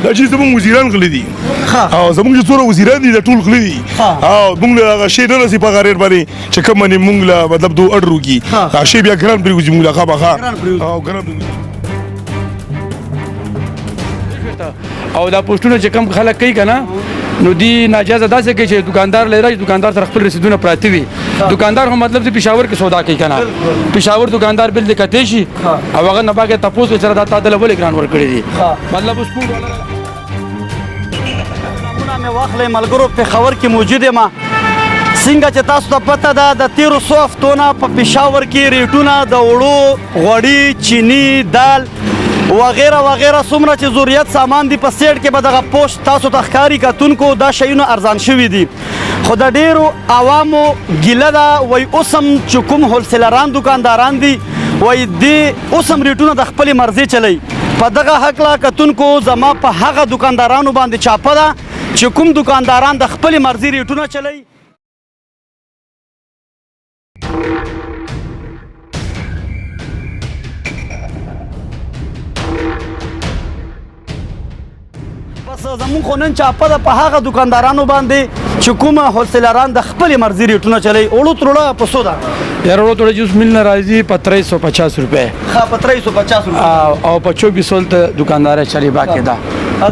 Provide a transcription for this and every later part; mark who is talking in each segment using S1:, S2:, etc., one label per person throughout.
S1: دا چې زموږ وزیران غلي دي او زموږ چې څوره وزیران دي دا ټول غلي دي او موږ له هغه شی نه رسي په هغه ریټ باندې چې کوم باندې موږ له مطلب دو اډر وکړي هغه شی بیا ګران پرېږدي موږ له خامخا او ګران پرېږدي.
S2: او دا پوسټونه چې کم خلک کوي که نه نو دی ناجایزه داسې کوي چې دکاندار لري چې دکاندار سره خپل رسیدونه پراته وي. دکاندار هم مطلب چې پېښور کې سودا کوي که نه پېښور دکاندار بل دې کتی شي او هغه نه باګې تپوس وکړي سره دا تا دله ولې ګران ورکړي دي مطلب اوس نامونه
S3: مې واخلئ ملګرو پېښور کې موجود یم څنګه چې تاسو ته پته ده د تېرو څو هفتو نه په پېښور کې ریټونه د وړو غوړي چیني دال وغیره وغیره څومره چې ضرورت سامان دي په سیټ کې به دغه پوسټ تاسو ته ښکاري کتونکو دا شیونه ارزان شوي دي خو د ډېرو عوامو ګیله ده وایي اوس هم چې کوم هولسیلران دکانداران دي وایي دې اوس هم ریټونه د خپلې مرضۍ چلی په دغه هکله کتونکو زما په هغه دکاندارانو باندې چاپه ده چې کوم دکانداران د خپلې مرضۍ ریټونه چلی زمون خو نن چاپه ده په هغه دکاندارانو باندې چې کومه هولسیلران د خپلې مرضۍ ریټونه چلی وړو تروړه په څو ده
S2: یار وړو تروړه جوس مل نه راځي په 350 روپۍ
S3: په 350 روپۍ
S2: او په 2400 ته دکانداري چلی باقي ده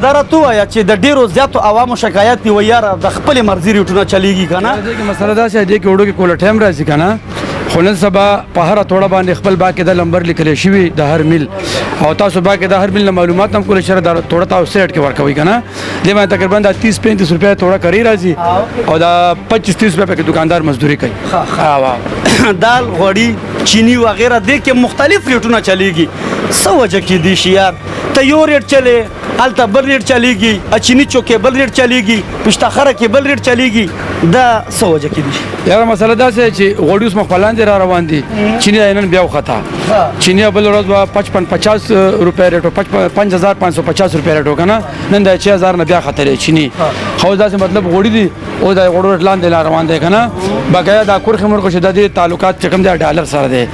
S3: دا راته ووایه چې د ډېرو زیاتو عوامو شکایت دی وایي یاره د خپلې مرضۍ ریټونه چلیږي که نه
S2: دې کې مسله دا چې دې کې وړو کې کوله ټایم راځي که نه خو نن سبا په هره توړه باندې خپل باقاعده نمبر لیکلی شوي د هر میل او تاسو باقاعده هر میل نه معلومات هم کولی شئ دا توړه تاسو سیټ کې ورکوئ که نه دې باندې تقریبا دا 30-35 روپۍ توړه کری راځي او دا 25-30 روپۍ پکې دکاندار مزدوري کوي
S3: دال غوړي چینی وغیره دې کې مختلف ریټونه چلیږي څه وجه کېدی شي یار ته یو ریټ چلی هلته بل ریټ چلیږي چینی چوکې بل ریټ چلیږي پشتاخره کې بل ریټ چلیږي دا څه وجه کېدی شي
S2: یاره مسله داسې چې غوړي اوس مخ په لاندې را روان دي چینی نن بیا وخته چینی بل ورځ به 55-50 روپۍ ریټ 5550 روپۍ ریټ که نه نن د 6000 نه بیا خطرې چینی خو داسې مطلب غوړي دي او د غوړو ریټ لاندې را روان دی که نه باقاعده دا کورخې مرخو چې د دې تعلقات چې کوم دی ډالر سره دی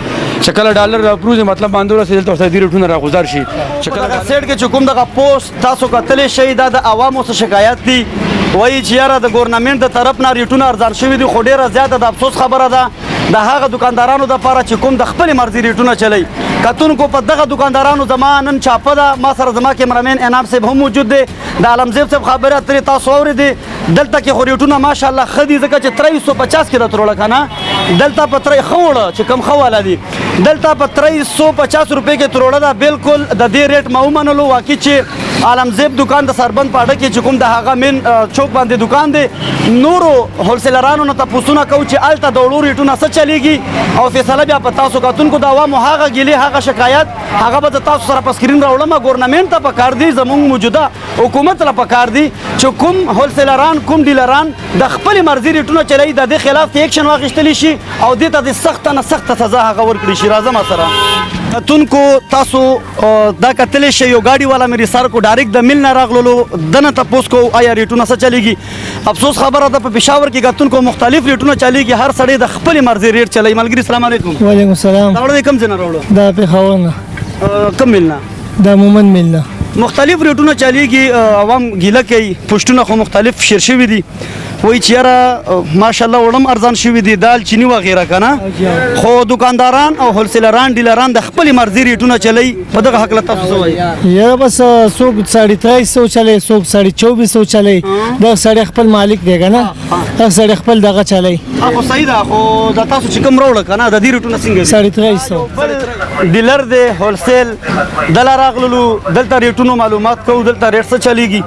S2: چې کله ډالر راپروزي مطلب باندې ورسېدل ته ورسره دې ریټونه راغوزار شي
S3: چې کله دغه سیټ کې چې کوم دغه پوسټ تاسو کتلی شئ دا د عوامو څه شکایت دي وایي چې یاره د ګورنمنټ د طرف نه ریټونه ارزان شوي دي خو ډېره زیاته د افسوس خبره ده د هغه دکاندارانو دپاره چې کوم د خپلې مرضۍ ریټونه چلی کتونکو په دغه دکاندارانو زما نن چاپه ده ما سره زما کیمرامین انعام صاحب هم موجود دی د عالمزیب صاحب خبرې اترې تاسو اورېدې دلته کې خو ریټونه ماشاءالله ښه دي ځکه چې 350 کې د تروړه که نه دلته په ښه وړه چې کم ښه والا دي دلته په 350 روپۍ کې تروړه ده بالکل د دې ریټ ما ومنلو واقع چې عالمزیب دکان د سربند پاډه کې چې کوم د هغه مین چوک باندې دکان دی نورو هولسیلرانو نه تپوسونه کوو چې هلته د وړو ریټونه څه چلیږي او فیصله بیا په تاسو کتونکو د عوامو هغه ګیلې هغه شکایت هغه به د تاسو سره په سکرین راوړم ګورنمنټ ته پکار دی زموږ موجوده حکومت له پکار دی چې کوم هولسیلران کوم ډیلران د خپلې مرضۍ ریټونه چلوي د دې خلاف ایکشن واخیستلی شي او دې ته د سخته نه سخته سزا هغه ورکړي شي راځه ما سره کتونکو تاسو دا کتلی شئ یو ګاډي والا مې سر کو ډایرکټ د میل نه راغللو دنه تپوس کو آیا ریټونه څه چلیږي افسوس خبره ده په پېښور کې کتونکو مختلف ریټونه چلیږي هر سړی د خپلې مرضۍ ریټ چلی ملګري سلام علیکم
S4: وعلیکم السلام
S3: دا وړه کوم ځای نه راوړو
S4: دا پېښور نه
S3: کوم میل نه
S4: دا مومن میل نه
S3: مختلف ریټونه چلیږي عوام ګیله کوي پوسټونه خو مختلف شیر شوي دي وایي چې یاره ماشاءالله وړم ارزان شوي دي دال چینی وغیره که نه خو دکانداران او هولسیلران ډیلران د خپلې مرضۍ ریټونه چلی په دغه هکله تاسو څه وایي
S4: یاره بس څوک 350 چلی څوک 2400 چلی دا سړی خپل مالک دی که نه دا سړی خپل دغه چلی
S3: خو صحیح ده خو دا تاسو چې کوم راوړه که نه د دې ریټونه څنګه دي 350 ډیلر دی هولسیل دله راغللو دلته ریټونو معلومات کوو دلته ریټ څه چلیږي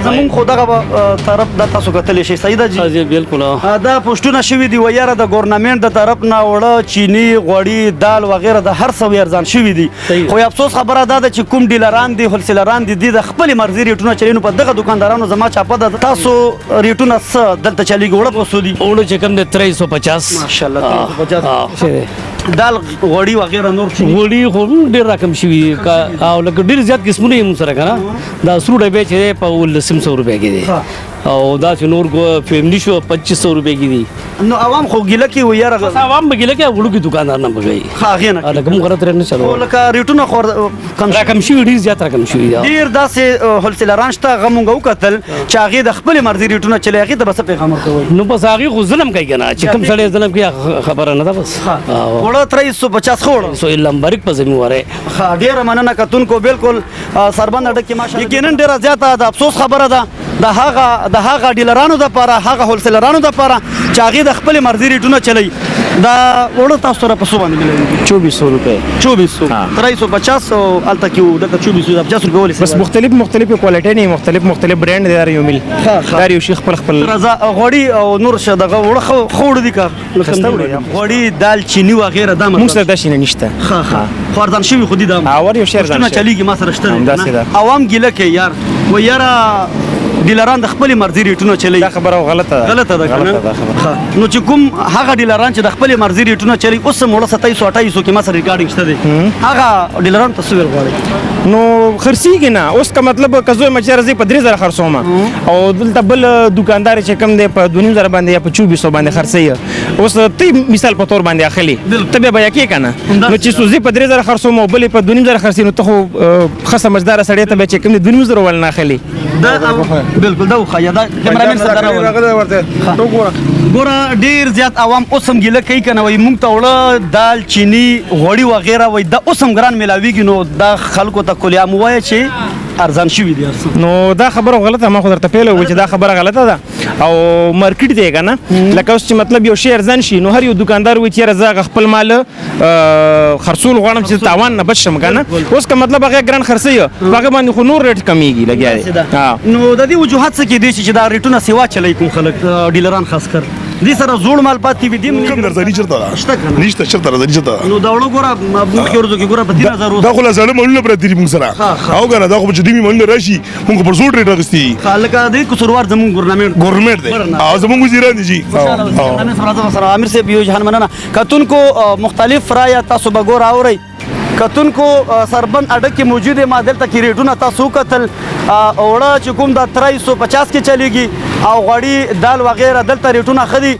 S3: زمون خو دغه طرف د تاسو کتلی شي صحیح ده جی
S2: بالکل
S3: دا پوسټونه شوي دي وایي یاره د ګورنمنټ د طرف نه وړه چینی غوړي دال وغیره د هر څه ارزان شوي دي خو افسوس خبره دا ده چې کوم ډیلران دي هولسیلران دي د خپلې مرضۍ ریټونه چلی نو په دغه دکاندارانو زما چاپه ده تاسو ریټونه څه دلته چلیږي وړه په څو دي
S2: وړو چې کوم دی 350
S3: ماشاءالله 350 دال غوړي وغیره نور
S5: غوړي خو ډېر رقم شوي او لکه ډېر زیات قسمونه یې مونږ سره که نه دا سرو ډبې چې دی په 100 روپۍ کې دی او دا چې نور فیملی شو 2500 روپے کې دي
S3: نو عوام خو ګیله کې وي یاره
S5: عوام بګیله کې وړو کې دکاندار نه بګي
S3: هغې نه
S5: لکه موږ غره ترې نه
S3: خو
S5: چلو
S3: لکه ریټونه خو کم شي
S5: راکم شي ډیر زیات راکم شي دا
S3: ډېر داسې هولسیلران شته هغه مونږ وکتل چې هغې د خپلې مرضي ریټونه چلی هغې ته به څه پیغام ورکوئ
S5: نو بس هغه خو ظلم کوي کنه چې کوم سړی ظلم کوي خبره نه ده بس
S3: وړه 350 خو وړه
S5: سو لمبرک په زمي وره
S3: ډیره مننه کتونکو بالکل سربند اډه کې ماشاءالله یقینا ډیره زیاته د افسوس خبره ده د هغه ډیلرانو د پاره هغه هولسیلرانو د پاره چې هغه د خپل مرزي ریټونه چلی دا وړه تاسو سره په څو باندې ملي
S5: 2400 روپے
S3: 2400 350 او الته کې د 2450 روپے ولې
S6: بس مختلف کوالټي نه مختلف برانډ دی یو مل دا یو شیخ خپل
S3: رضا غوړي او نور شه دغه وړه خوړ دي کا غوړي دال چینی و غیره د
S6: موږ سره د شینه نشته
S3: خوردان شوی خودي د
S6: اور یو شهر
S3: ځان چلیږي ما سره شته عوام ګیله کې یار و یاره ډیلران د خپل مرزي ریټونه چلی
S6: دا خبره غلطه ده
S3: نو چې کوم هغه ډیلران چې د خپل مرزي ریټونه چلی اوس موږ 2728 کې ما سره ریکارډینګ شته دي هغه ډیلران تصویر غواړي
S6: نو خرسيږي نه اوس کا مطلب کزو مچره زی په 3000 خرڅوم او دلته بل دکاندار چې کم دی په 2000 باندې یا په 2400 باندې خرڅي اوس ته مثال په تور باندې اخلي ته به بیا کې کنه نو چې سوزي په 3000 خرڅوم او بل په 2000 خرڅي نو ته خصه مجدار سړی ته به چې کم 2000 ول نه اخلي
S3: بالکل دا خو یا دا کیمرامن سره راوړل ګوره ډیر زیات عوام اوسم ګیله کوي کنه وای مونږ ته وړه دال چینی غوړي وغیرہ وای دا اوسم ګران ملاویږي نو دا خلکو ته کلیام وای چې ارزان شوی دی
S6: نو دا خبره غلطه ما خو درته پیل وای چې دا خبره غلطه ده او مارکیټ دی کنه لکه اوس چې مطلب یو شی ارزان شي نو هر یو دکاندار وای چې رضا خپل مال خرڅول غواړم چې تاوان نه بچم کنه اوس که مطلب هغه ګران خرڅي هغه باندې خو نور ریټ کمیږي لګیا
S3: نو د دې وجوهات څه کې دي چې دا ریټونه سیوا چلی کوم خلک ډیلران خاص کر دې سره زوړ مال پاتې وي دې
S1: کوم درځنی چرته نشته چرته راځي چرته
S3: نو دا وړو ګوره مخکې ورځو کې ګوره په 3000
S1: دا خو لا ظالم مولونه پر دې موږ سره او کنه دا خو چې دې مولونه راشي موږ پر زوړ ریټ اغستی
S3: خلک دې قصوروار زمون ګورنمنت
S1: دی او زمون وزیران دي جی
S3: امیر صاحب یو جهان مننه کتونکو مختلف رایه تاسو به ګور اورئ کتونکو سربند اډه کې موجود ما دلته کې ریټونه تاسو کتل اوړه چې کوم د 350 کې چلیږي او غوړي دال وغیرہ دلته ریټونه خدي